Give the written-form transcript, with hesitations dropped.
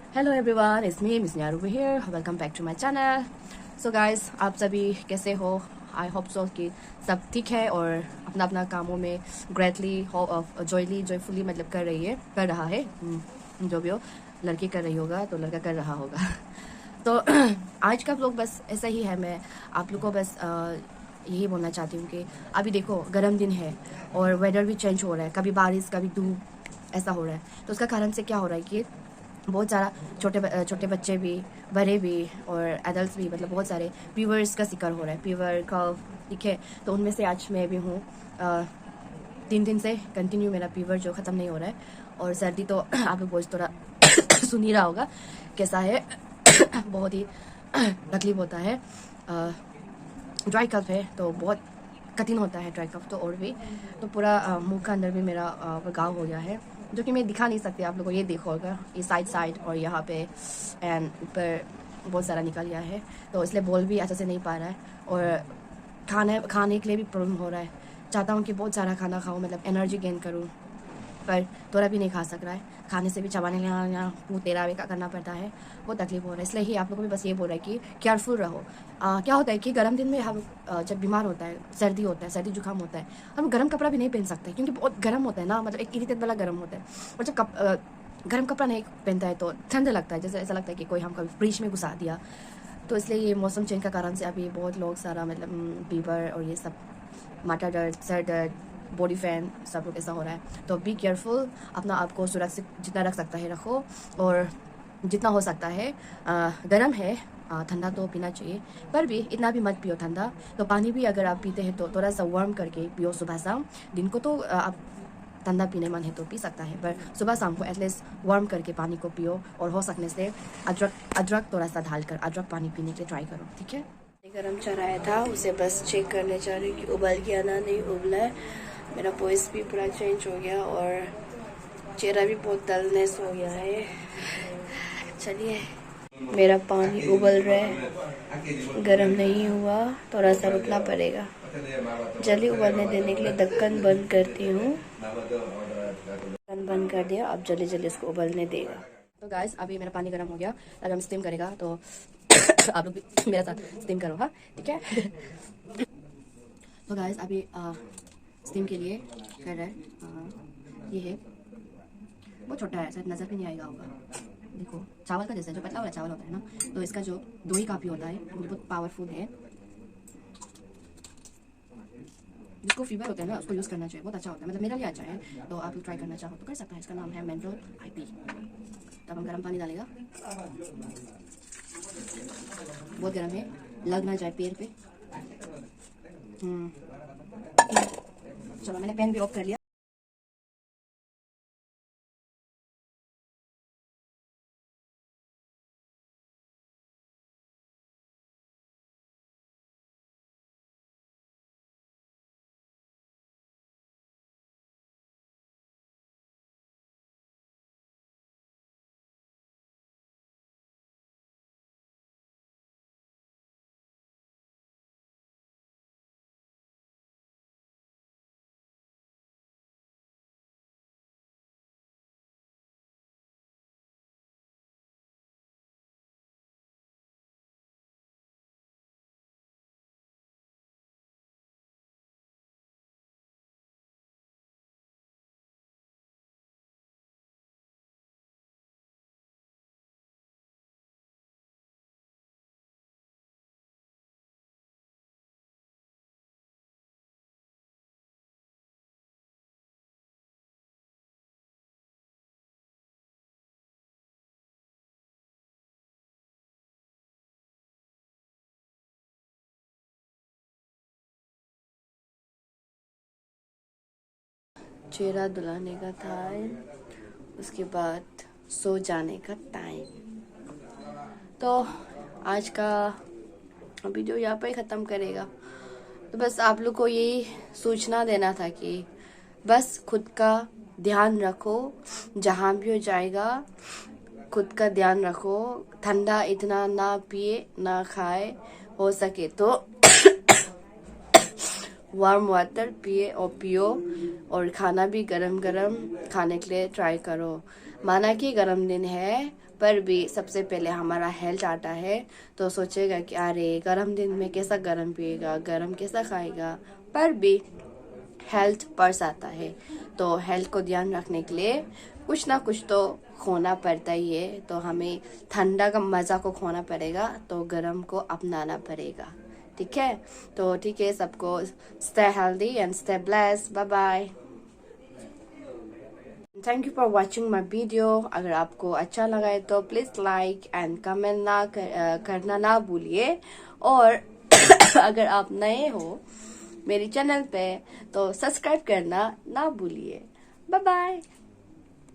Hello everyone, it's me miss Nyaru here. Welcome back to my channel. So guys, आप सभी कैसे हो? I hope so कि सब ठीक है और अपना अपना कामों में ग्रेटली जॉयफुली मतलब कर रहा है। जो भी हो, लड़की कर रही होगा तो लड़का कर रहा होगा। तो आज का व्लॉग बस ऐसा ही है। मैं आप लोग को बस यही बोलना चाहती हूँ कि अभी देखो, गर्म दिन है और वेदर भी चेंज हो रहा है, कभी बारिश कभी धूप ऐसा हो रहा है। तो उसका कारण से क्या हो रहा है कि बहुत सारा छोटे बच्चे भी, बड़े भी और एडल्ट भी, मतलब बहुत सारे फीवर्स का शिकार हो रहा है। फीवर कफ, ठीक है। तो उनमें से आज मैं भी हूँ। 3 दिन से कंटिन्यू मेरा फीवर जो ख़त्म नहीं हो रहा है। और सर्दी तो आप लोग वॉइस थोड़ा सुन ही रहा होगा कैसा है। बहुत ही तकलीफ होता है। ड्राई कफ है तो बहुत कठिन होता है। ड्राई कफ तो और भी, तो पूरा मुंह का अंदर भी मेरा घाव हो गया है, जो कि मैं दिखा नहीं सकती आप लोगों को। ये देखो, अगर ये साइड और यहाँ पे एंड ऊपर बहुत सारा निकल गया है, तो इसलिए बोल भी अच्छे से नहीं पा रहा है। और खाने के लिए भी प्रॉब्लम हो रहा है। चाहता हूँ कि बहुत सारा खाना खाऊँ, मतलब एनर्जी गेन करूँ, पर थोड़ा भी नहीं खा सक रहा है। खाने से भी चबाने लेना मुँह तेरा वेका करना पड़ता है, बहुत तकलीफ हो रहा है। इसलिए ही आप लोगों को भी बस ये बोल रहा है कि केयरफुल रहो। क्या होता है कि गर्म दिन में हम जब बीमार होता है, सर्दी जुकाम होता है, हम गर्म कपड़ा भी नहीं पहन सकते क्योंकि बहुत गर्म होता है ना, मतलब एक इरिटेट वाला गर्म होता है। और जब गर्म कपड़ा नहीं पहनता है तो ठंड लगता है, जैसे ऐसा लगता है कि कोई हमको फ्रिज में घुसा दिया। तो इसलिए ये मौसम चेंज का कारण से अभी बहुत लोग सारा मतलब फीवर और ये सब, माथा दर्द, सर दर्द, बॉडी फैन, सब लोग ऐसा हो रहा है। तो बी केयरफुल, अपना आप को सुरक्षित जितना रख सकता है रखो। और जितना हो सकता है, गर्म है, ठंडा तो पीना चाहिए, पर भी इतना भी मत पियो ठंडा। तो पानी भी अगर आप पीते हैं तो थोड़ा सा वार्म करके पियो सुबह शाम। दिन को तो आप ठंडा पीने मन है तो पी सकता है, पर सुबह शाम को एटलीस्ट वार्म करके पानी को पियो। और हो सकने से अदरक थोड़ा सा डालकर अदरक पानी पीने के लिए ट्राई करो, ठीक है। गरम चढ़ाया था, उसे बस चेक करने जा रही कि उबल गया ना, नहीं उबला है। मेरा वॉइस भी पूरा चेंज हो गया और चेहरा भी बहुत डलनेस हो गया है। चलिए, मेरा पानी उबल रहा है, गरम नहीं हुआ, थोड़ा सा रुकना पड़ेगा। जल्दी उबलने देने के लिए ढक्कन बंद करती हूँ। ढक्कन बंद कर दिया, अब जल्दी जल्दी इसको उबलने देगा। तो गाइस, अभी मेरा पानी गर्म हो गया, अब हम स्टीम करेगा। तो आप लोग भी मेरे साथ स्टीम करो, हाँ, ठीक है। तो गाइस, अभी स्टीम के लिए कर रहे हैं। ये है, बहुत छोटा है, शायद नज़र भी नहीं आएगा होगा। देखो, चावल का जैसा, जो पतला वाला चावल होता है ना, तो इसका जो दोही काफ़ी होता है, वो बहुत पावरफुल है। जिसको फीवर होता है ना, उसको यूज़ करना चाहिए, बहुत अच्छा होता है, मतलब मेरा लिए अच्छा है। तो आप लोग ट्राई करना चाहो तो कर सकता है। इसका नाम है मेंट्रोल IP। तब हम गर्म पानी डालेगा, बहुत गर्म है, लग ना जाए पैर पे। चलो, मैंने पैन भी ऑफ कर लिया। चेहरा धुलाने का टाइम, उसके बाद सो जाने का टाइम। तो आज का वीडियो यहाँ पर ही ख़त्म करेगा। तो बस आप लोग को यही सूचना देना था कि बस खुद का ध्यान रखो, जहाँ भी हो जाएगा खुद का ध्यान रखो। ठंडा इतना ना पिए ना खाए, हो सके तो वार्म वाटर पिए और पियो। और खाना भी गरम गरम खाने के लिए ट्राई करो। माना कि गरम दिन है, पर भी सबसे पहले हमारा हेल्थ आता है, तो सोचेगा कि अरे गर्म दिन में कैसा गर्म पिएगा, गर्म कैसा खाएगा, पर भी हेल्थ पर्स आता है। तो हेल्थ को ध्यान रखने के लिए कुछ ना कुछ तो खोना पड़ता ही है। तो हमें ठंडा का मज़ा को खोना पड़ेगा, तो गर्म को अपनाना पड़ेगा। ठीक है, तो ठीक है, सबको stay healthy and stay blessed. Bye bye. Thank you for watching my video. अगर आपको अच्छा लगा है तो प्लीज़ लाइक एंड कमेंट करना ना भूलिए। और अगर आप नए हो मेरी चैनल पे तो सब्सक्राइब करना ना भूलिए। Bye bye.